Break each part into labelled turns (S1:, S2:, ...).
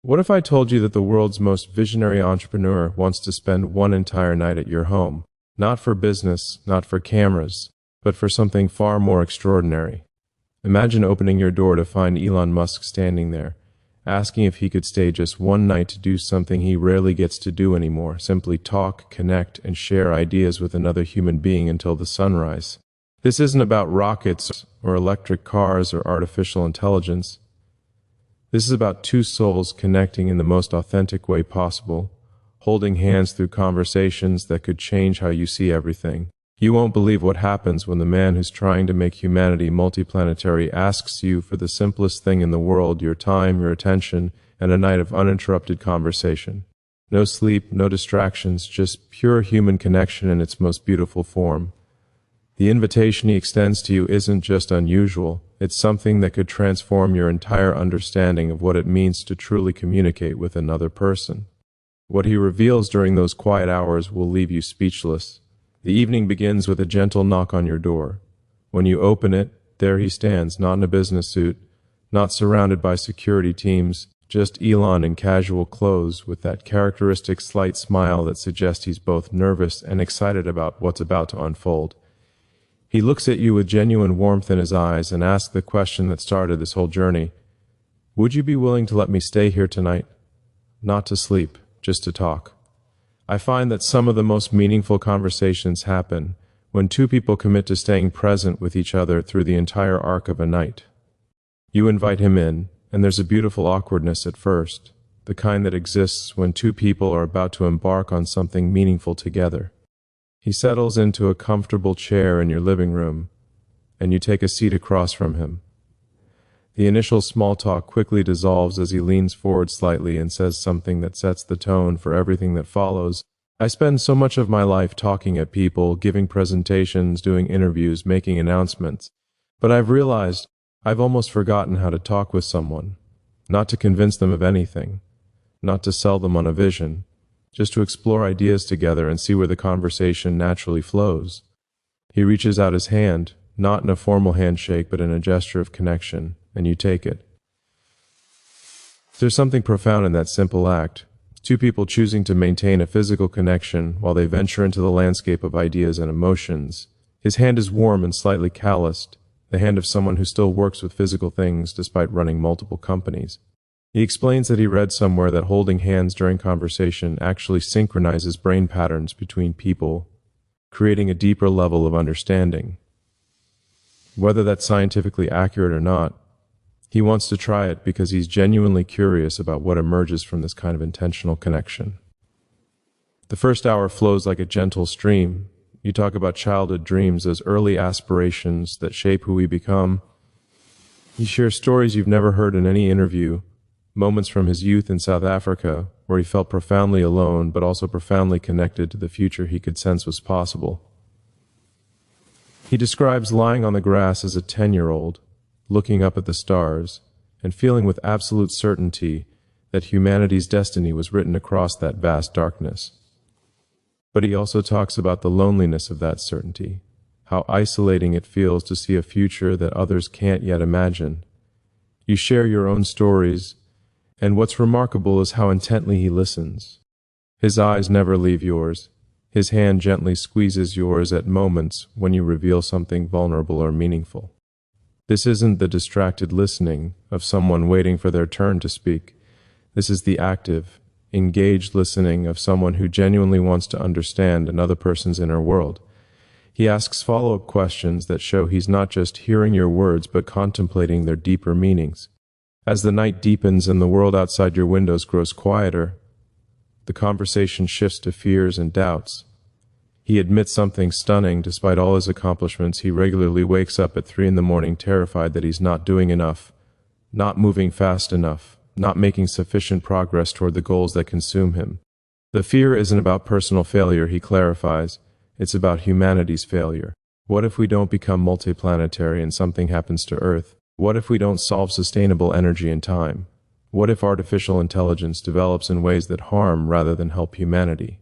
S1: What if I told you that the world's most visionary entrepreneur wants to spend one entire night at your home? Not for business, not for cameras, but for something far more extraordinary. Imagine opening your door to find Elon Musk standing there, asking if he could stay just one night to do something he rarely gets to do anymore, simply talk, connect, and share ideas with another human being until the sunrise. This isn't about rockets or electric cars or artificial intelligence. This is about two souls connecting in the most authentic way possible, holding hands through conversations that could change how you see everything. You won't believe what happens when the man who's trying to make humanity multiplanetary asks you for the simplest thing in the world, your time, your attention, and a night of uninterrupted conversation. No sleep, no distractions, just pure human connection in its most beautiful form. The invitation he extends to you isn't just unusual, it's something that could transform your entire understanding of what it means to truly communicate with another person. What he reveals during those quiet hours will leave you speechless. The evening begins with a gentle knock on your door. When you open it, there he stands, not in a business suit, not surrounded by security teams, just Elon in casual clothes with that characteristic slight smile that suggests he's both nervous and excited about what's about to unfold. He looks at you with genuine warmth in his eyes and asks the question that started this whole journey. Would you be willing to let me stay here tonight? Not to sleep, just to talk. I find that some of the most meaningful conversations happen when two people commit to staying present with each other through the entire arc of a night. You invite him in, and there's a beautiful awkwardness at first, the kind that exists when two people are about to embark on something meaningful together. He settles into a comfortable chair in your living room, and you take a seat across from him. The initial small talk quickly dissolves as he leans forward slightly and says something that sets the tone for everything that follows. I spend so much of my life talking at people, giving presentations, doing interviews, making announcements, but I've realized I've almost forgotten how to talk with someone, not to convince them of anything, not to sell them on a vision, just to explore ideas together and see where the conversation naturally flows. He reaches out his hand, not in a formal handshake but in a gesture of connection, and you take it. There's something profound in that simple act, two people choosing to maintain a physical connection while they venture into the landscape of ideas and emotions. His hand is warm and slightly calloused, the hand of someone who still works with physical things despite running multiple companies. He explains that he read somewhere that holding hands during conversation actually synchronizes brain patterns between people, creating a deeper level of understanding. Whether that's scientifically accurate or not, he wants to try it because he's genuinely curious about what emerges from this kind of intentional connection. The first hour flows like a gentle stream. You talk about childhood dreams, those early aspirations that shape who we become. You share stories you've never heard in any interview, moments from his youth in South Africa, where he felt profoundly alone but also profoundly connected to the future he could sense was possible. He describes lying on the grass as a 10-year-old, looking up at the stars, and feeling with absolute certainty that humanity's destiny was written across that vast darkness. But he also talks about the loneliness of that certainty, how isolating it feels to see a future that others can't yet imagine. You share your own stories, and what's remarkable is how intently he listens. His eyes never leave yours. His hand gently squeezes yours at moments when you reveal something vulnerable or meaningful. This isn't the distracted listening of someone waiting for their turn to speak. This is the active, engaged listening of someone who genuinely wants to understand another person's inner world. He asks follow-up questions that show he's not just hearing your words but contemplating their deeper meanings. As the night deepens and the world outside your windows grows quieter, the conversation shifts to fears and doubts. He admits something stunning. Despite all his accomplishments, he regularly wakes up at 3 a.m. terrified that he's not doing enough, not moving fast enough, not making sufficient progress toward the goals that consume him. The fear isn't about personal failure, he clarifies. It's about humanity's failure. What if we don't become multiplanetary and something happens to Earth? What if we don't solve sustainable energy in time? What if artificial intelligence develops in ways that harm rather than help humanity?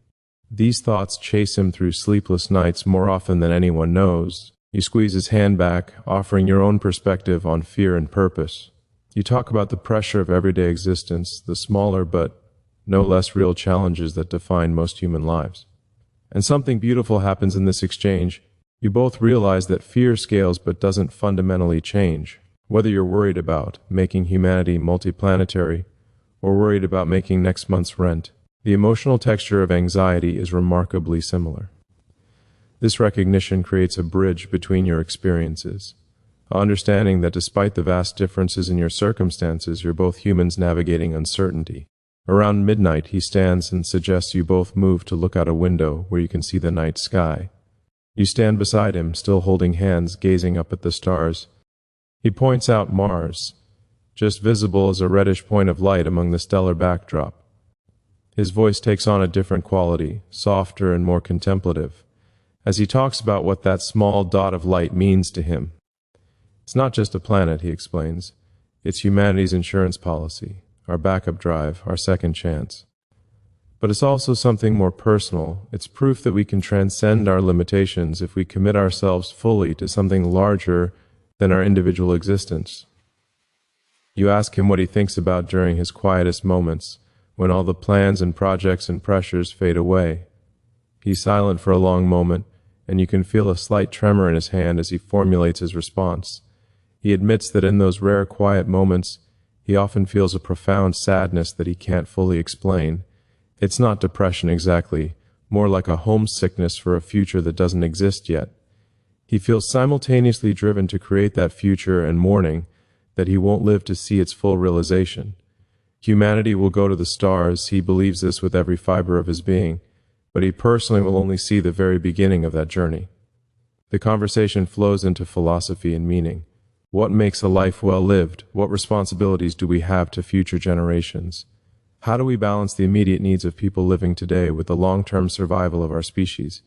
S1: These thoughts chase him through sleepless nights more often than anyone knows. You squeeze his hand back, offering your own perspective on fear and purpose. You talk about the pressure of everyday existence, the smaller but no less real challenges that define most human lives. And something beautiful happens in this exchange. You both realize that fear scales but doesn't fundamentally change. Whether you're worried about making humanity multiplanetary or worried about making next month's rent, the emotional texture of anxiety is remarkably similar. This recognition creates a bridge between your experiences, understanding that despite the vast differences in your circumstances, you're both humans navigating uncertainty. Around midnight, he stands and suggests you both move to look out a window where you can see the night sky. You stand beside him, still holding hands, gazing up at the stars. He points out Mars, just visible as a reddish point of light among the stellar backdrop. His voice takes on a different quality, softer and more contemplative, as he talks about what that small dot of light means to him. It's not just a planet, he explains. It's humanity's insurance policy, our backup drive, our second chance. But it's also something more personal. It's proof that we can transcend our limitations if we commit ourselves fully to something larger than our individual existence. You ask him what he thinks about during his quietest moments, when all the plans and projects and pressures fade away. He's silent for a long moment, and you can feel a slight tremor in his hand as he formulates his response. He admits that in those rare quiet moments, he often feels a profound sadness that he can't fully explain. It's not depression exactly, more like a homesickness for a future that doesn't exist yet. He feels simultaneously driven to create that future and mourning that he won't live to see its full realization. Humanity will go to the stars, he believes this with every fiber of his being, but he personally will only see the very beginning of that journey. The conversation flows into philosophy and meaning. What makes a life well lived? What responsibilities do we have to future generations? How do we balance the immediate needs of people living today with the long-term survival of our species?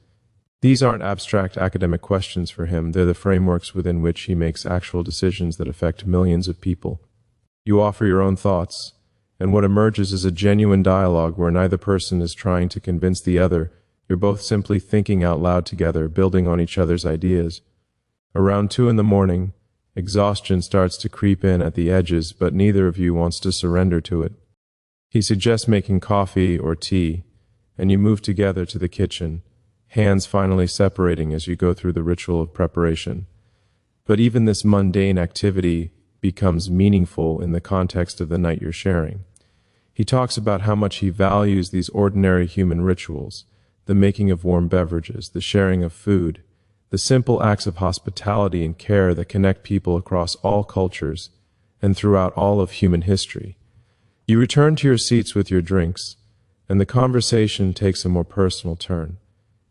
S1: These aren't abstract academic questions for him, they're the frameworks within which he makes actual decisions that affect millions of people. You offer your own thoughts, and what emerges is a genuine dialogue where neither person is trying to convince the other. You're both simply thinking out loud together, building on each other's ideas. Around 2 a.m, exhaustion starts to creep in at the edges, but neither of you wants to surrender to it. He suggests making coffee or tea, and you move together to the kitchen, hands finally separating as you go through the ritual of preparation. But even this mundane activity becomes meaningful in the context of the night you're sharing. He talks about how much he values these ordinary human rituals, the making of warm beverages, the sharing of food, the simple acts of hospitality and care that connect people across all cultures and throughout all of human history. You return to your seats with your drinks, and the conversation takes a more personal turn.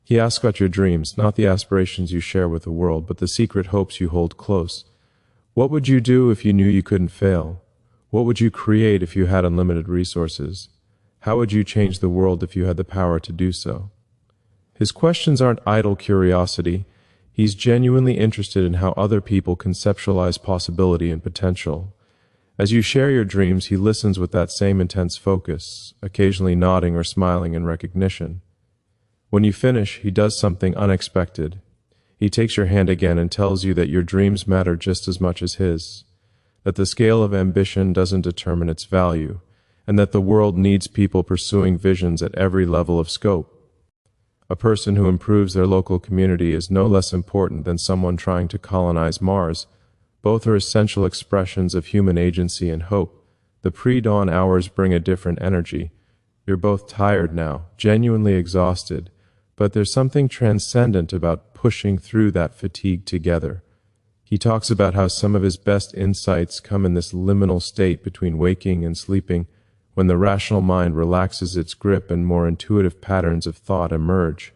S1: He asks about your dreams, not the aspirations you share with the world, but the secret hopes you hold close. What would you do if you knew you couldn't fail? What would you create if you had unlimited resources? How would you change the world if you had the power to do so? His questions aren't idle curiosity. He's genuinely interested in how other people conceptualize possibility and potential. As you share your dreams, he listens with that same intense focus, occasionally nodding or smiling in recognition. When you finish, he does something unexpected. He takes your hand again and tells you that your dreams matter just as much as his, that the scale of ambition doesn't determine its value, and that the world needs people pursuing visions at every level of scope. A person who improves their local community is no less important than someone trying to colonize Mars. Both are essential expressions of human agency and hope. The pre-dawn hours bring a different energy. You're both tired now, genuinely exhausted, but there's something transcendent about pushing through that fatigue together. He talks about how some of his best insights come in this liminal state between waking and sleeping, when the rational mind relaxes its grip and more intuitive patterns of thought emerge.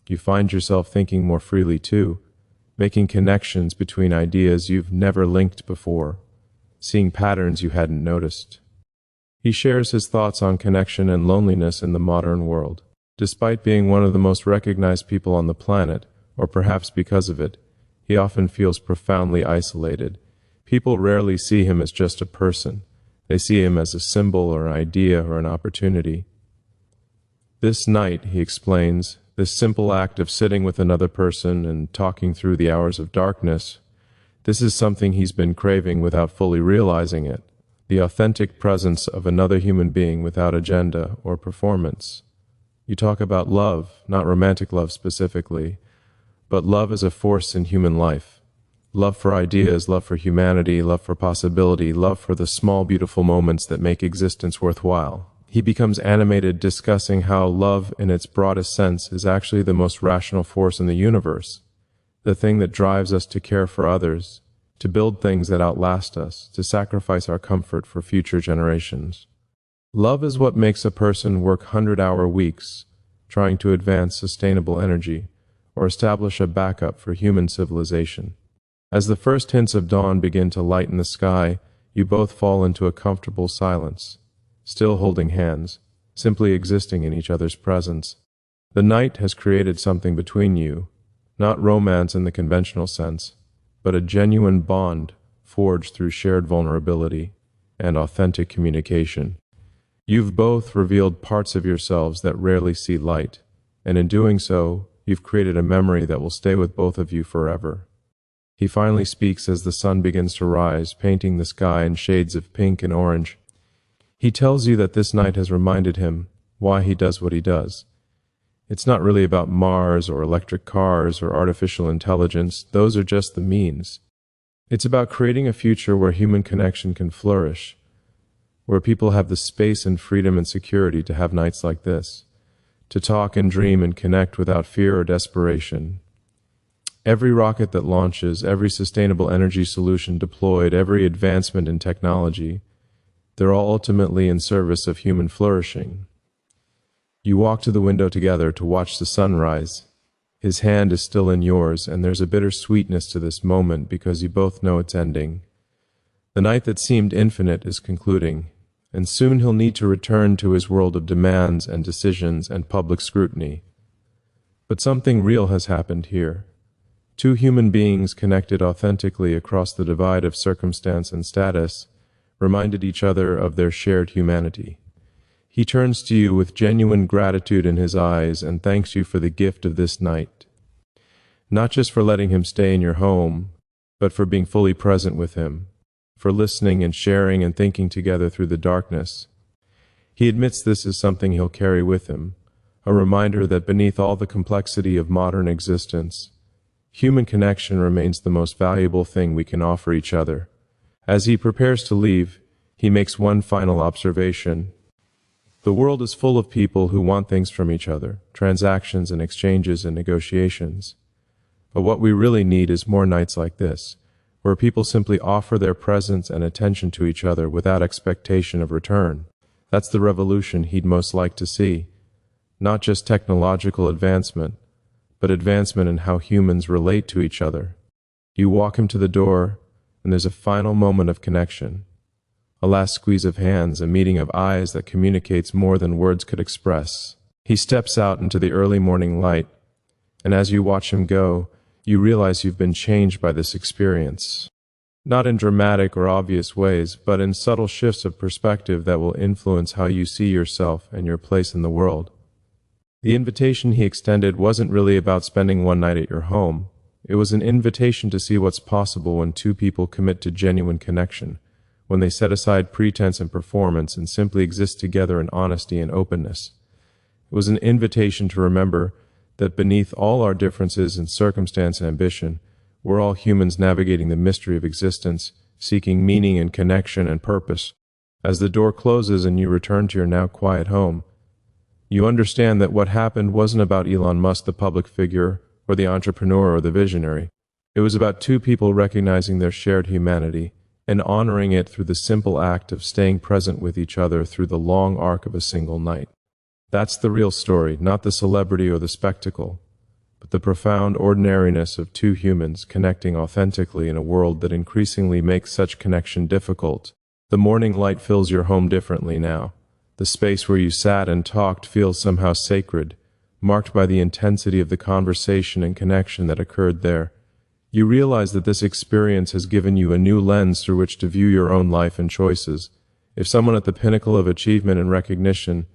S1: You find yourself thinking more freely too, making connections between ideas you've never linked before, seeing patterns you hadn't noticed. He shares his thoughts on connection and loneliness in the modern world. Despite being one of the most recognized people on the planet, or perhaps because of it, he often feels profoundly isolated. People rarely see him as just a person. They see him as a symbol or an idea or an opportunity. This night, he explains, this simple act of sitting with another person and talking through the hours of darkness, This is something he's been craving without fully realizing it. The authentic presence of another human being without agenda or performance. You talk about love, not romantic love specifically, but love as a force in human life. Love for ideas, love for humanity, love for possibility, love for the small beautiful moments that make existence worthwhile. He becomes animated discussing how love in its broadest sense is actually the most rational force in the universe, the thing that drives us to care for others, to build things that outlast us, to sacrifice our comfort for future generations. Love is what makes a person work 100-hour weeks, trying to advance sustainable energy, or establish a backup for human civilization. As the first hints of dawn begin to lighten the sky, you both fall into a comfortable silence, still holding hands, simply existing in each other's presence. The night has created something between you, not romance in the conventional sense, but a genuine bond forged through shared vulnerability and authentic communication. You've both revealed parts of yourselves that rarely see light, and in doing so, you've created a memory that will stay with both of you forever. He finally speaks as the sun begins to rise, painting the sky in shades of pink and orange. He tells you that this night has reminded him why he does what he does. It's not really about Mars or electric cars or artificial intelligence. Those are just the means. It's about creating a future where human connection can flourish, where people have the space and freedom and security to have nights like this, to talk and dream and connect without fear or desperation. Every rocket that launches, every sustainable energy solution deployed, every advancement in technology, they're all ultimately in service of human flourishing. You walk to the window together to watch the sun rise. His hand is still in yours, and there's a bitter sweetness to this moment because you both know it's ending. The night that seemed infinite is concluding, and soon he'll need to return to his world of demands and decisions and public scrutiny. But something real has happened here. Two human beings connected authentically across the divide of circumstance and status reminded each other of their shared humanity. He turns to you with genuine gratitude in his eyes and thanks you for the gift of this night. Not just for letting him stay in your home, but for being fully present with him, for listening and sharing and thinking together through the darkness. He admits this is something he'll carry with him, a reminder that beneath all the complexity of modern existence, human connection remains the most valuable thing we can offer each other. As he prepares to leave, he makes one final observation. The world is full of people who want things from each other, transactions and exchanges and negotiations. But what we really need is more nights like this, where people simply offer their presence and attention to each other without expectation of return. That's the revolution he'd most like to see. Not just technological advancement, but advancement in how humans relate to each other. You walk him to the door, and there's a final moment of connection. A last squeeze of hands, a meeting of eyes that communicates more than words could express. He steps out into the early morning light, and as you watch him go, you realize you've been changed by this experience. Not in dramatic or obvious ways, but in subtle shifts of perspective that will influence how you see yourself and your place in the world. The invitation he extended wasn't really about spending one night at your home. It was an invitation to see what's possible when two people commit to genuine connection, when they set aside pretense and performance and simply exist together in honesty and openness. It was an invitation to remember that beneath all our differences in circumstance and ambition, we're all humans navigating the mystery of existence, seeking meaning and connection and purpose. As the door closes and you return to your now quiet home, you understand that what happened wasn't about Elon Musk, the public figure, or the entrepreneur or the visionary. It was about two people recognizing their shared humanity and honoring it through the simple act of staying present with each other through the long arc of a single night. That's the real story, not the celebrity or the spectacle, but the profound ordinariness of two humans connecting authentically in a world that increasingly makes such connection difficult. The morning light fills your home differently now. The space where you sat and talked feels somehow sacred, marked by the intensity of the conversation and connection that occurred there. You realize that this experience has given you a new lens through which to view your own life and choices. If someone at the pinnacle of achievement and recognition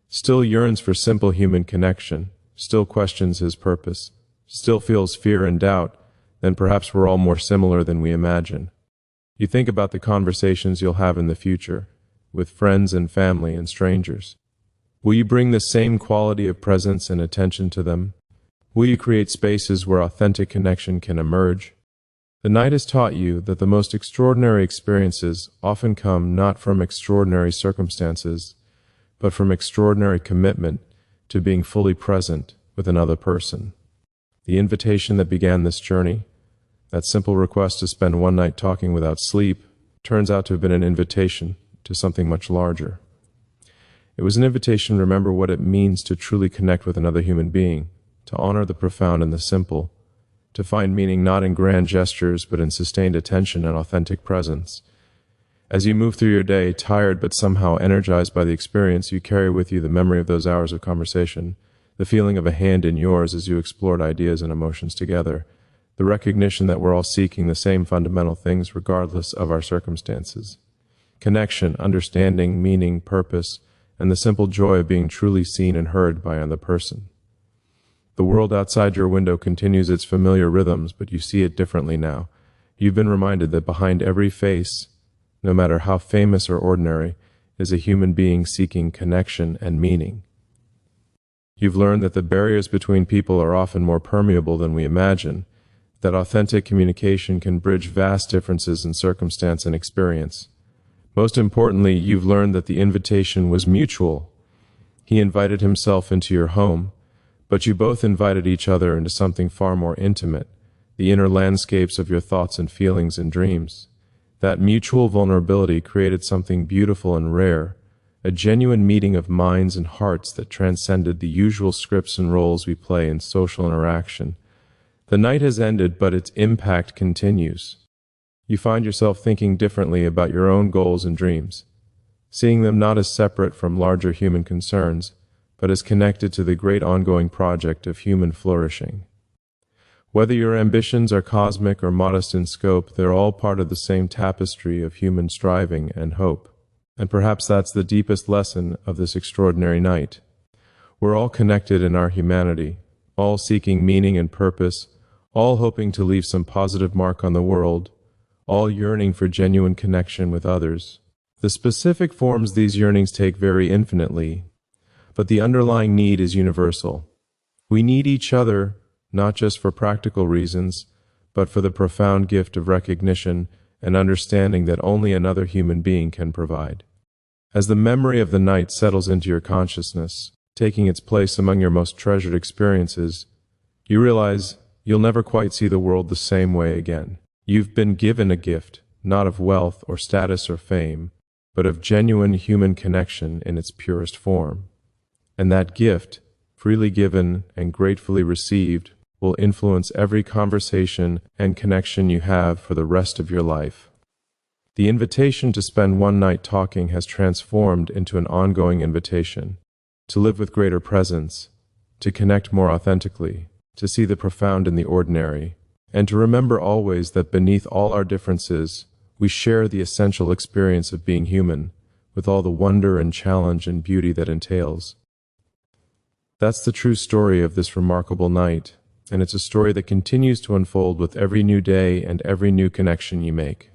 S1: still yearns for simple human connection, still questions his purpose, still feels fear and doubt, then perhaps we're all more similar than we imagine. You think about the conversations you'll have in the future, with friends and family and strangers. Will you bring the same quality of presence and attention to them? Will you create spaces where authentic connection can emerge? The night has taught you that the most extraordinary experiences often come not from extraordinary circumstances, but from extraordinary commitment to being fully present with another person. The invitation that began this journey, that simple request to spend one night talking without sleep, turns out to have been an invitation to something much larger. It was an invitation to remember what it means to truly connect with another human being, to honor the profound and the simple, to find meaning not in grand gestures but in sustained attention and authentic presence. As you move through your day, tired but somehow energized by the experience, you carry with you the memory of those hours of conversation, the feeling of a hand in yours as you explored ideas and emotions together, the recognition that we're all seeking the same fundamental things regardless of our circumstances. Connection, understanding, meaning, purpose, and the simple joy of being truly seen and heard by another person. The world outside your window continues its familiar rhythms, but you see it differently now. You've been reminded that behind every face, no matter how famous or ordinary, is a human being seeking connection and meaning. You've learned that the barriers between people are often more permeable than we imagine, that authentic communication can bridge vast differences in circumstance and experience. Most importantly, you've learned that the invitation was mutual. He invited himself into your home, but you both invited each other into something far more intimate, the inner landscapes of your thoughts and feelings and dreams. That mutual vulnerability created something beautiful and rare, a genuine meeting of minds and hearts that transcended the usual scripts and roles we play in social interaction. The night has ended, but its impact continues. You find yourself thinking differently about your own goals and dreams, seeing them not as separate from larger human concerns, but as connected to the great ongoing project of human flourishing. Whether your ambitions are cosmic or modest in scope, they're all part of the same tapestry of human striving and hope. And perhaps that's the deepest lesson of this extraordinary night. We're all connected in our humanity, all seeking meaning and purpose, all hoping to leave some positive mark on the world, all yearning for genuine connection with others. The specific forms these yearnings take vary infinitely, but the underlying need is universal. We need each other, not just for practical reasons, but for the profound gift of recognition and understanding that only another human being can provide. As the memory of the night settles into your consciousness, taking its place among your most treasured experiences, you realize you'll never quite see the world the same way again. You've been given a gift, not of wealth or status or fame, but of genuine human connection in its purest form. And that gift, freely given and gratefully received, will influence every conversation and connection you have for the rest of your life. The invitation to spend one night talking has transformed into an ongoing invitation to live with greater presence, to connect more authentically, to see the profound in the ordinary, and to remember always that beneath all our differences, we share the essential experience of being human, with all the wonder and challenge and beauty that entails. That's the true story of this remarkable night, and it's a story that continues to unfold with every new day and every new connection you make.